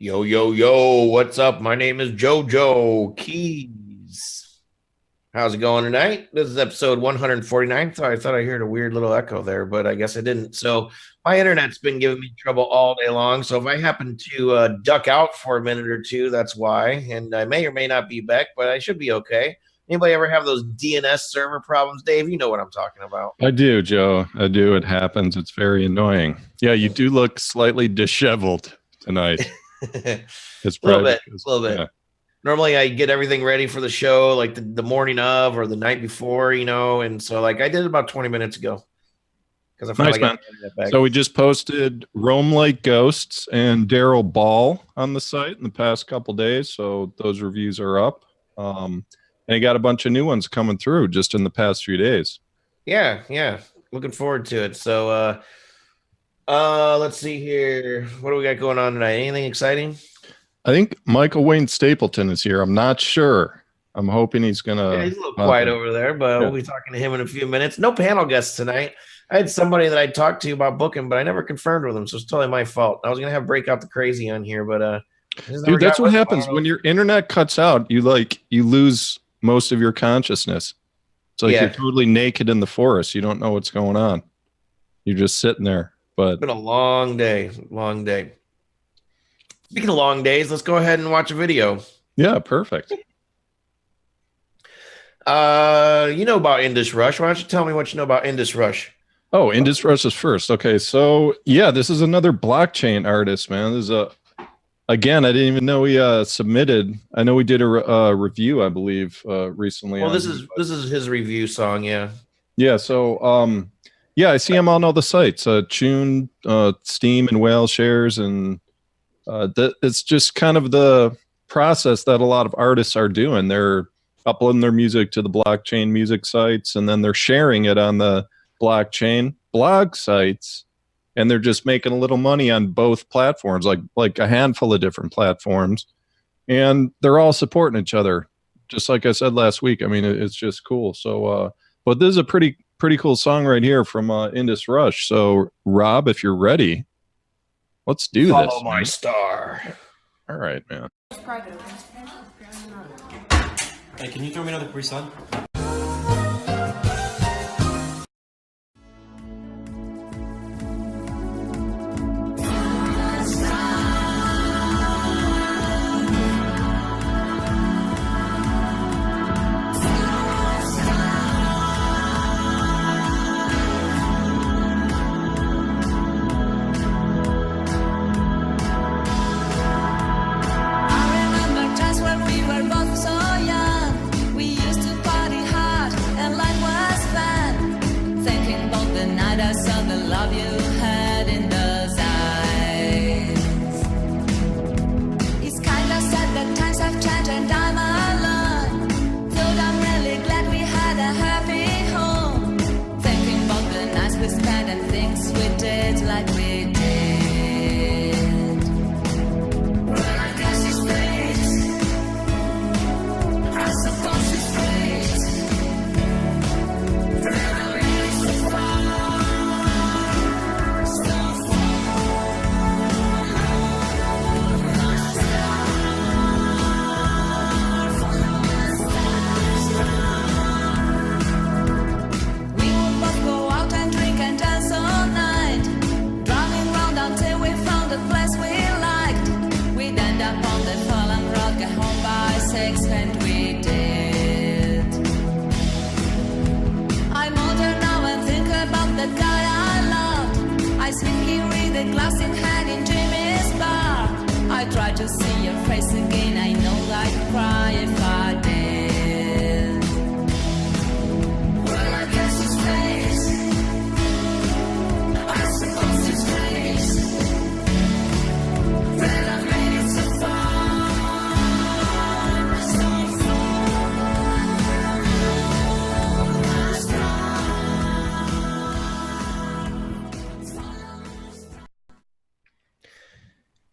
Yo, yo, yo, what's up? My name is JoeJoeKeys. How's it going tonight? This is episode 149. So I thought I heard a weird little echo there, but I guess I didn't. So my internet's been giving me trouble all day long. So if I happen to duck out for a minute or two, that's why. And I may or may not be back, but I should be okay. Anybody ever have those DNS server problems, Dave? You know what I'm talking about. I do, Joe. I do. It happens. It's very annoying. Yeah, you do look slightly disheveled tonight. It's a little bit. Yeah. Normally I get everything ready for the show like the morning of or the night before, and so like I did it about 20 minutes ago because I finally got that back. So we just posted Rome Like Ghosts and Daryl Ball on the site in the past couple days, so those reviews are up. And I got a bunch of new ones coming through just in the past few days. Yeah. Looking forward to it. So let's see here. What do we got going on tonight? Anything exciting? I think Michael Wayne Stapleton is here. I'm not sure. I'm hoping he's gonna. Yeah, he's a little quiet over there, but we'll be talking to him in a few minutes. No panel guests tonight. I had somebody that I talked to about booking, but I never confirmed with him, so it's totally my fault. I was gonna have Break Out the Crazy on here, but dude, that's what happens when your internet cuts out. You lose most of your consciousness. It's like you're totally naked in the forest. You don't know what's going on. You're just sitting there. But it's been a long day. Speaking of long days, let's go ahead and watch a video. Yeah, perfect. You know about Indus Rush. Why don't you tell me what you know about Indus Rush? Oh, Indus Rush is first. Okay, so yeah, this is another blockchain artist, man. This is again, I didn't even know he submitted. I know we did a review, I believe, recently. Well, this is his review song, yeah. Yeah, so yeah, I see him on all the sites. Tune, Steam, and Whale Shares, and it's just kind of the process that a lot of artists are doing. They're uploading their music to the blockchain music sites, and then they're sharing it on the blockchain blog sites, and they're just making a little money on both platforms, like a handful of different platforms, and they're all supporting each other. Just like I said last week, I mean, it's just cool. So, but this is a pretty cool song right here from Indus Rush. So, Rob, if you're ready, let's do this. Follow my star. All right, man. Hey, can you throw me another Capri Sun?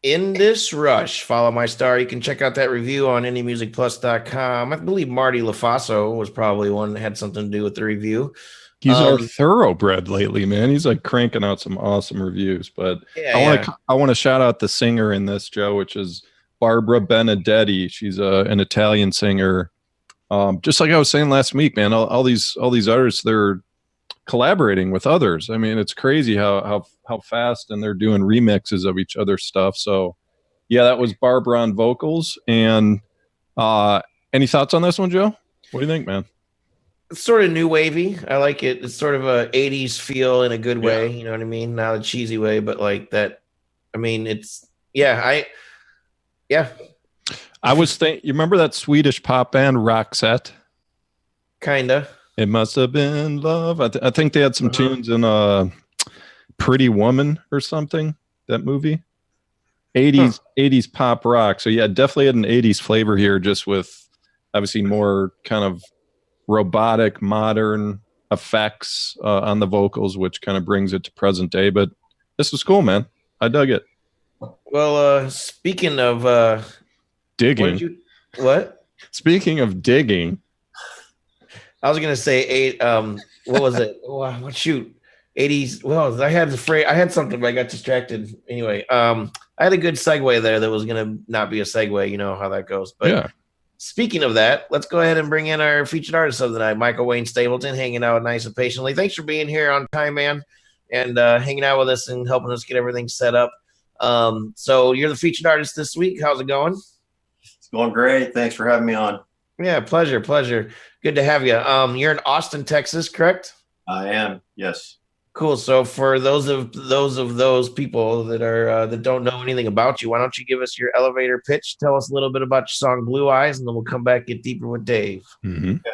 Indus Rush, Follow My Star. You can check out that review on indiemusicplus.com. I believe Marty LaFaso was probably one that had something to do with the review. He's our thoroughbred lately, man. He's like cranking out some awesome reviews. But I want to shout out the singer in this, Joe, which is Barbara Benedetti. She's an Italian singer. Just like I was saying last week, man. All these artists, they're collaborating with others. I mean, it's crazy how fast, and they're doing remixes of each other's stuff. So, yeah, that was Barbara on vocals. And any thoughts on this one, Joe? What do you think, man? It's sort of new wavy. I like it. It's sort of a 80s feel in a good way. You know what I mean? Not a cheesy way, but like that. I mean, I was thinking, you remember that Swedish pop band Roxette? Kinda. It must have been love. I think they had some tunes in Pretty Woman or something, that movie. 80s pop rock. So yeah, definitely had an 80s flavor here, just with obviously more kind of robotic, modern effects on the vocals, which kind of brings it to present day. But this was cool, man. I dug it. Well, speaking of digging, what? Speaking of digging, I was gonna say what was it? Oh, shoot, 80s. Well, I had something, but I got distracted. Anyway, I had a good segue there that was gonna not be a segue. You know how that goes. But yeah. Speaking of that, let's go ahead and bring in our featured artist of the night, Michael Wayne Stapleton, hanging out nice and patiently. Thanks for being here on time, man, and hanging out with us and helping us get everything set up. So you're the featured artist this week. How's it going? It's going great. Thanks for having me on. Yeah, pleasure. Good to have you. You're in Austin, Texas, correct? I am. Yes. Cool. So for those people that are that don't know anything about you, why don't you give us your elevator pitch? Tell us a little bit about your song "Blue Eyes," and then we'll come back, get deeper with Dave. Mm-hmm. Okay.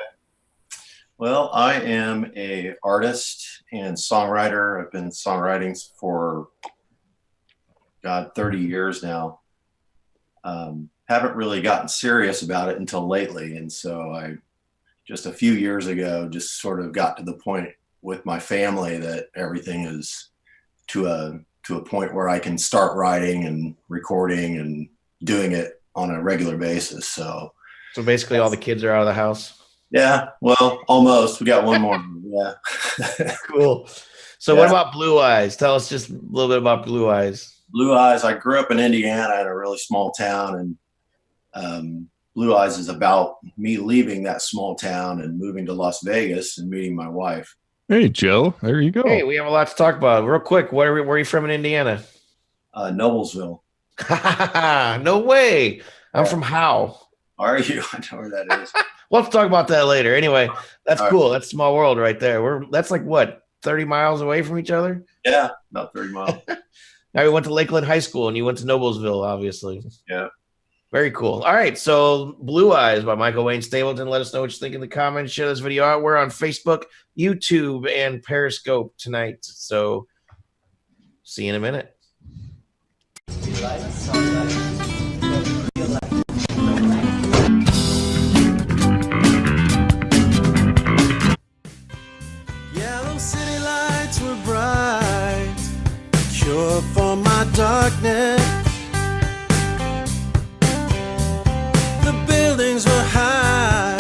Well, I am a artist and songwriter. I've been songwriting for 30 years now. Haven't really gotten serious about it until lately, and so I just a few years ago just sort of got to the point with my family that everything is to a point where I can start writing and recording and doing it on a regular basis. So basically all the kids are out of the house. Yeah, well, almost. We got one more. Yeah. Cool. So What about Blue Eyes? Tell us just a little bit about Blue Eyes. Blue Eyes, I grew up in Indiana in a really small town, and Blue Eyes is about me leaving that small town and moving to Las Vegas and meeting my wife. Hey, Joe, there you go. Hey, we have a lot to talk about. Real quick, where are you from in Indiana? Noblesville. No way. I'm from Howe. Are you? I know where that is. We'll have to talk about that later. Anyway, that's All cool. right. That's small world right there. That's like what, 30 miles away from each other? Yeah, about 30 miles. Now we went to Lakeland High School, and you went to Noblesville, obviously. Yeah. Very cool. All right, so Blue Eyes by Michael Wayne Stapleton. Let us know what you think in the comments. Share this video out. We're on Facebook, YouTube, and Periscope tonight. So see you in a minute. Yellow city lights were bright, cure for my darkness. Buildings were high,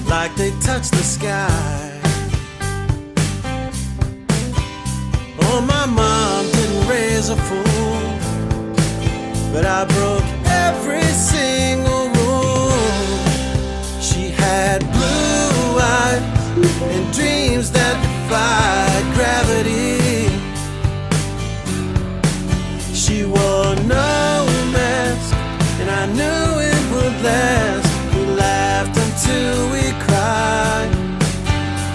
like they touched the sky. Oh, my mom didn't raise a fool, but I broke every single rule. She had blue eyes and dreams that defied gravity. She wore no mask, and I knew it would last. We laughed until we cried.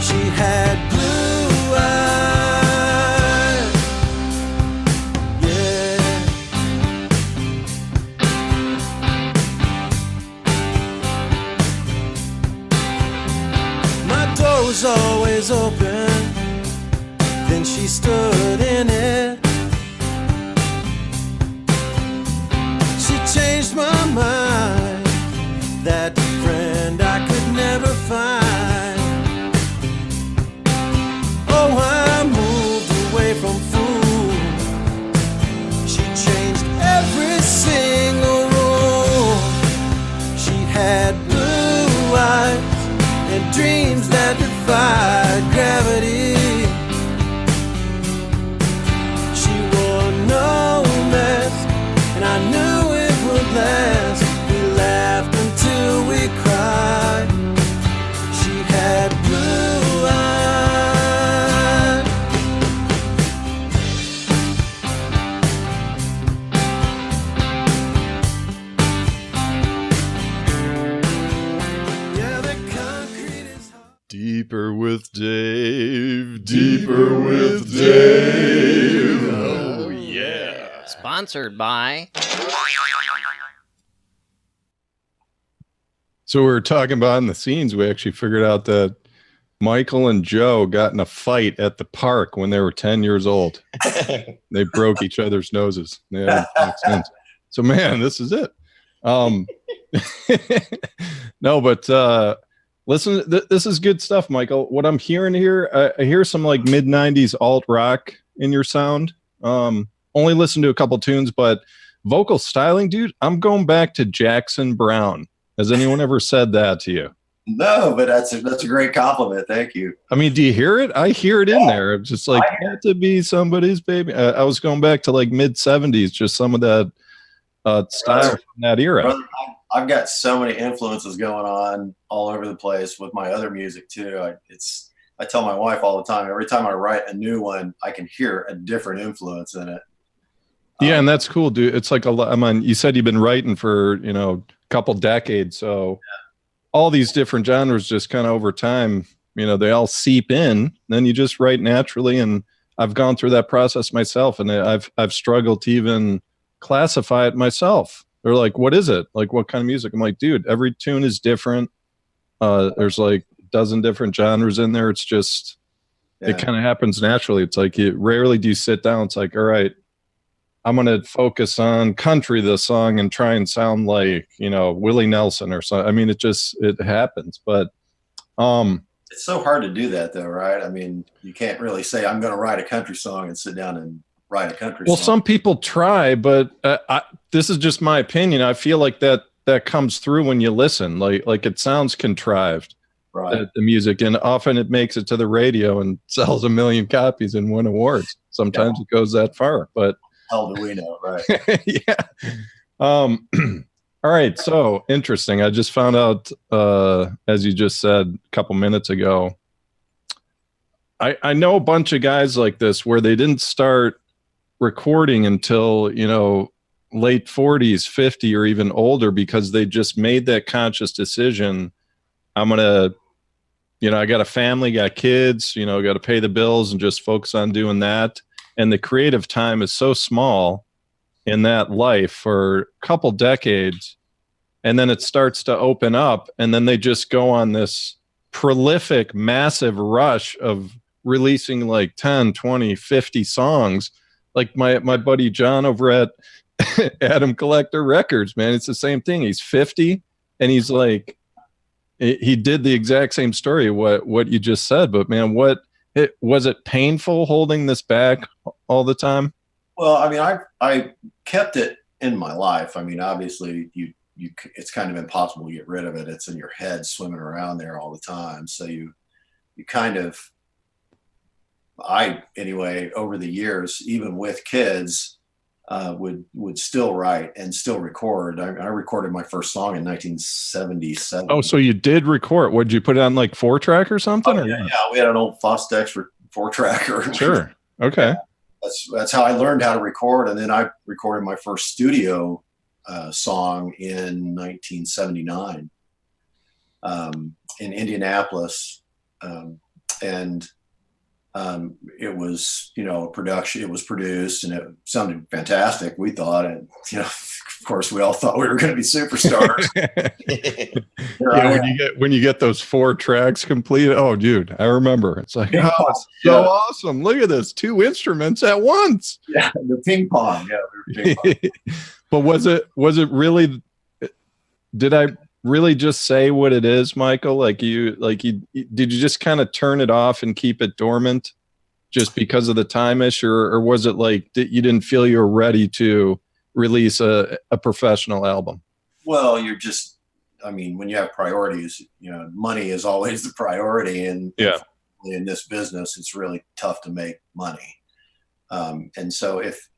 She had blue eyes. Yeah. My door was always open, then she stood in it. Changed my mind, that friend I could never find. Oh, I moved away from food. She changed every single rule. She had blue eyes and dreams that defied gravity. Dive deeper with Dave. Oh, yeah. Sponsored by. So we were talking about in the scenes, we actually figured out that Michael and Joe got in a fight at the park when they were 10 years old. They broke each other's noses. They haven't talked since. So, man, this is it. No, but listen, this is good stuff, Michael. What I'm hearing here, I hear some like mid-90s alt rock in your sound. Only listened to a couple tunes, but vocal styling, dude, I'm going back to Jackson Browne. Has anyone ever said that to you? No, but that's a great compliment. Thank you. I mean, do you hear it? I hear it in there. It's just like, got to be somebody's baby. I was going back to like mid-70s, just some of that style from that era. Brother, I've got so many influences going on all over the place with my other music too. I tell my wife all the time, every time I write a new one, I can hear a different influence in it. Yeah, and that's cool, dude. It's like I mean, you said you've been writing for, a couple decades, so all these different genres just kind of over time, they all seep in. Then you just write naturally, and I've gone through that process myself, and I've struggled to even classify it myself. They're like, what is it? Like, what kind of music? I'm like, dude, every tune is different. There's like a dozen different genres in there. It's just, it kind of happens naturally. It's like, rarely do you sit down. It's like, all right, I'm going to focus on country this song and try and sound like, Willie Nelson or something. I mean, it happens, but it's so hard to do that though, right? I mean, you can't really say I'm going to write a country song and sit down and write a country song. Well, some people try, but this is just my opinion. I feel like that comes through when you listen, like it sounds contrived, right? The music, and often it makes it to the radio and sells 1 million copies and win awards. Sometimes it goes that far, but hell do we know, right? Yeah. All right. So interesting. I just found out, as you just said a couple minutes ago, I know a bunch of guys like this where they didn't start recording until, late 40s, 50 or even older, because they just made that conscious decision. I'm going to, I got a family, got kids, got to pay the bills and just focus on doing that. And the creative time is so small in that life for a couple decades. And then it starts to open up, and then they just go on this prolific, massive rush of releasing like 10, 20, 50 songs. Like my buddy John over at Adam Collector Records, man, it's the same thing. He's 50 and he's like, he did the exact same story, what you just said, but man, was it painful holding this back all the time? Well, I mean, I kept it in my life. I mean, obviously it's kind of impossible to get rid of it. It's in your head swimming around there all the time. So you kind of, anyway, over the years, even with kids, would still write and still record. I recorded my first song in 1977. Oh, so you did record. What, did you put it on like 4-track or something? Yeah, we had an old Fostex 4-tracker. Sure. Okay. That's how I learned how to record. And then I recorded my first studio song in 1979 in Indianapolis. And it was, a production, it was produced and it sounded fantastic. We thought, and, of course we all thought we were going to be superstars. When you get those 4 tracks completed. Oh dude, I remember. It's like, oh, it's so awesome. Look at this, 2 instruments at once. Yeah. The ping pong. Yeah. Ping pong. But was it really, did I really just say what it is, Michael? Did you just kind of turn it off and keep it dormant just because of the time issue, or was it like you didn't feel you were ready to release a professional album? Well, when you have priorities, money is always the priority, and in this business, it's really tough to make money. And so if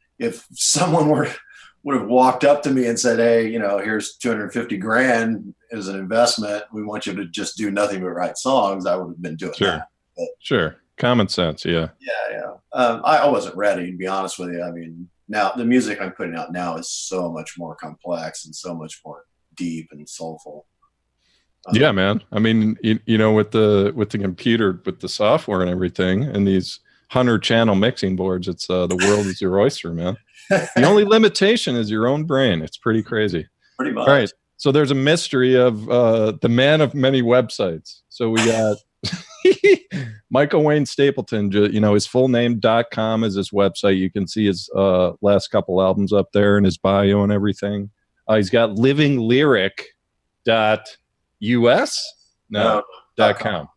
someone would have walked up to me and said, hey, here's $250,000 as an investment, we want you to just do nothing but write songs, I would have been doing that. But, sure. Common sense. Yeah. I wasn't ready, to be honest with you. I mean, now the music I'm putting out now is so much more complex and so much more deep and soulful. Yeah, man. I mean, you know, with the computer, with the software and everything, and these 100-channel mixing boards, it's the world is your oyster, man. The only limitation is your own brain. It's pretty crazy. Pretty much. All right. So there's a mystery of the man of many websites. So we got Michael Wayne Stapleton. You know, his full name.com is his website. You can see his last couple albums up there and his bio and everything. He's got livinglyric.us? No, .com.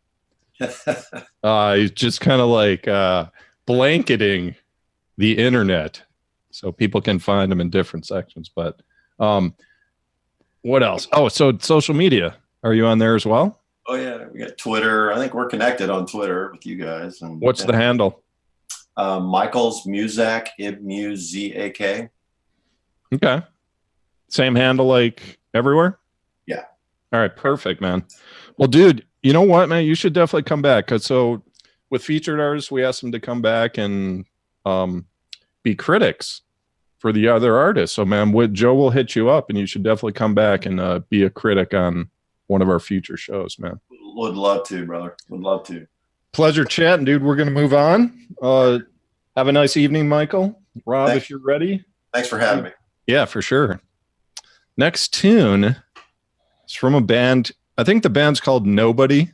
He's just kind of like blanketing the internet so people can find him in different sections. But what else? Oh, so social media. Are you on there as well? Oh, yeah. We got Twitter. I think we're connected on Twitter with you guys. And what's the handle? Michael's Muzak, Muzak. Okay. Same handle like everywhere? Yeah. All right. Perfect, man. Well, dude, you know what, man? You should definitely come back. So with featured artists, we asked them to come back and be critics for the other artists. So, man, Joe will hit you up, and you should definitely come back and be a critic on one of our future shows, man. Would love to, brother. Would love to. Pleasure chatting, dude. We're going to move on. Have a nice evening, Michael. Rob, if you're ready. Thanks for having me. Yeah, for sure. Next tune is from a band. I think the band's called Nobody,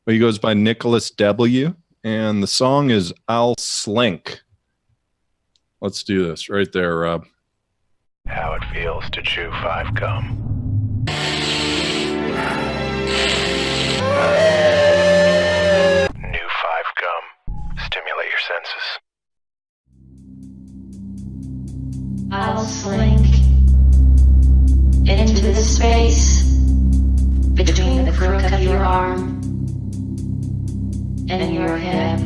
but he goes by Nicolas W. And the song is I'll Slink. Let's do this right there, Rob. How it feels to chew 5 gum. New 5 gum. Stimulate your senses. I'll slink into the space between the crook of your arm and your hip.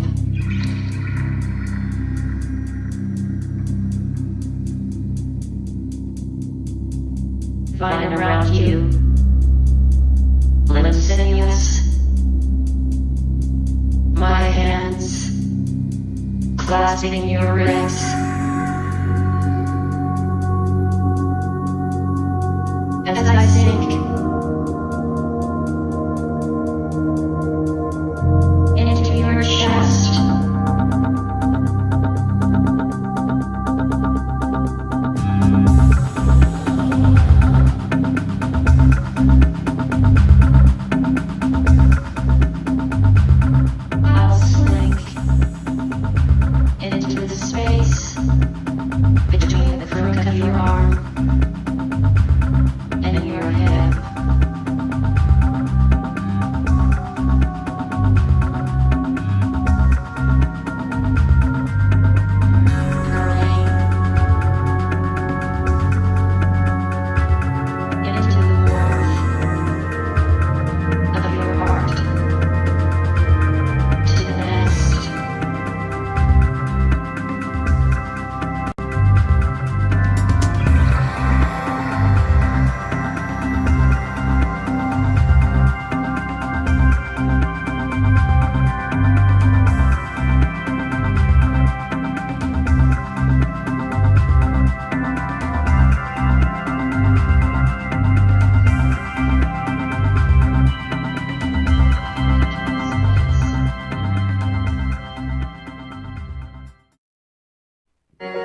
Find around you limbs sinuous, my hands clasping your ribs. As I sink into your chest, I'll slink into the space between the crook of your arm and your hip. Curling into the warmth of your heart. To the nest.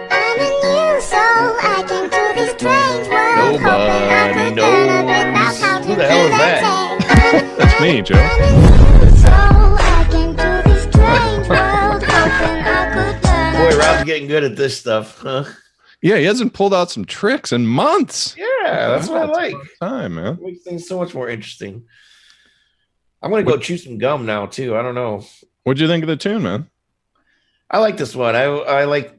I'm a new soul, I came to this strange world. Nobody knows. Who the hell is that? That's me, Joe. Soul, I came to this strange world, hoping I could learn. Boy, Rob's getting good at this stuff, huh? Yeah, he hasn't pulled out some tricks in months. Yeah, that's what I like. Time, man. It makes things so much more interesting. I'm gonna go chew some gum now too. I don't know. What'd you think of the tune, man? I like this one. I like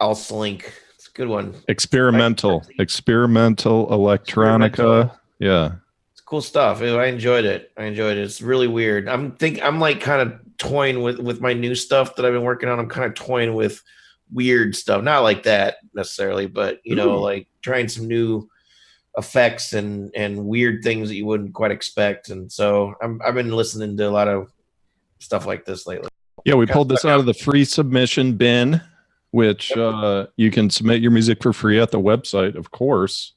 I'll Slink. It's a good one. Experimental electronica. Yeah. It's cool stuff. I enjoyed it. It's really weird. I'm like kind of toying with my new stuff that I've been working on. I'm kind of toying with weird stuff. Not like that necessarily, but you know, like trying some new effects and weird things that you wouldn't quite expect. And so I've been listening to a lot of stuff like this lately. Yeah, we pulled this out of the free submission bin, which you can submit your music for free at the website, of course.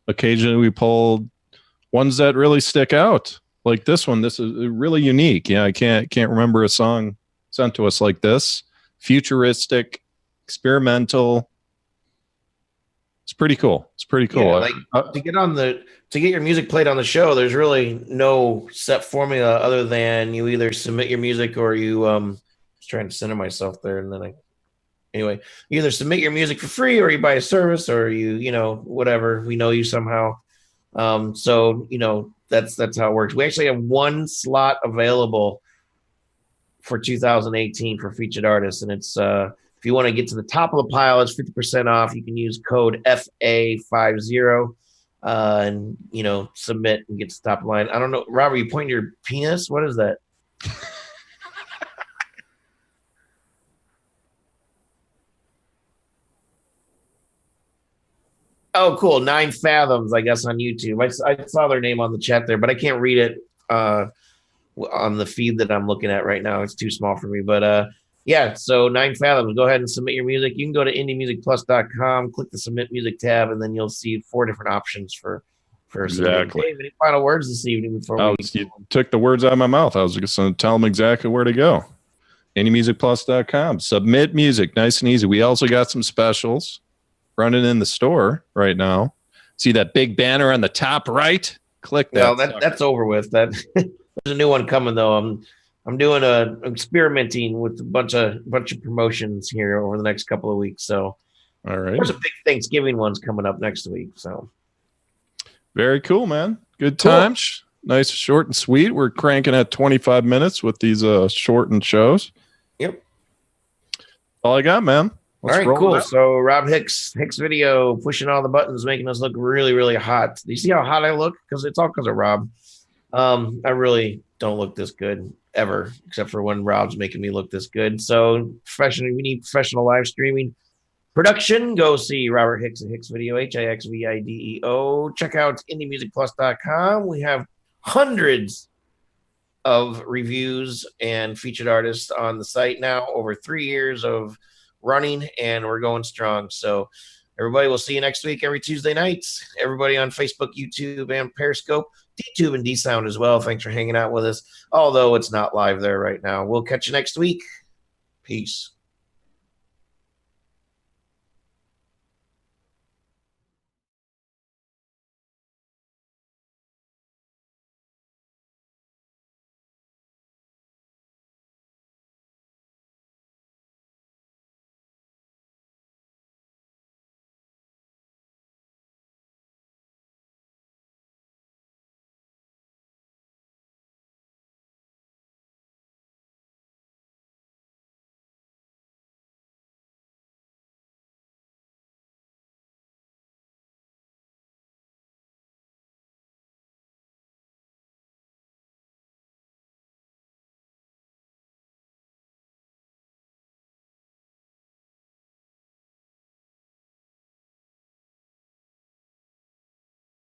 occasionally we pull ones that really stick out. Like this one, this is really unique. Yeah, I can't remember a song sent to us like this. Futuristic, experimental. It's pretty cool. It's pretty cool. Yeah, like to get your music played on the show, there's really no set formula other than you either submit your music or you I was trying to center myself there and then anyway, you either submit your music for free or you buy a service or you know, whatever. We know you somehow. So, you know, that's how it works. We actually have one slot available for 2018 for featured artists, and it's if you want to get to the top of the pile, it's 50% off. You can use code FA50 and you know, submit and get to the top of the line. I don't know, Robert, you pointing your penis? What is that? Oh, cool. 9 Fathoms, I guess, on YouTube. I saw their name on the chat there, but I can't read it on the feed that I'm looking at right now. It's too small for me. But yeah, so 9 Fathoms. Go ahead and submit your music. You can go to indiemusicplus.com, click the Submit Music tab, and then you'll see 4 different options for exactly. Dave, any final words this evening before you took the words out of my mouth. I was just going to tell them exactly where to go. indiemusicplus.com. Submit music. Nice and easy. We also got some specials running in the store right now. See that big banner on the top right? Click that. No, that's over with. That there's a new one coming though. I'm doing experimenting with a bunch of promotions here over the next couple of weeks. So all right. There's a big Thanksgiving one's coming up next week. So very cool, man. Good times. Cool. Nice, short and sweet. We're cranking at 25 minutes with these shortened shows. Yep. All I got, man. All right, cool. So Rob Hixvideo pushing all the buttons, making us look really, really hot. Do you see how hot I look? Because it's all because of Rob. I really don't look this good ever, except for when Rob's making me look this good. So we need professional live streaming production. Go see Robert Hicks at Hixvideo, Hixvideo. Check out indiemusicplus.com. We have hundreds of reviews and featured artists on the site now, over 3 years of running, and we're going strong. So everybody, we'll see you next week every Tuesday nights. Everybody on Facebook, YouTube, and Periscope, DTube and D-Sound as well. Thanks for hanging out with us, although it's not live there right now. We'll catch you next week. Peace.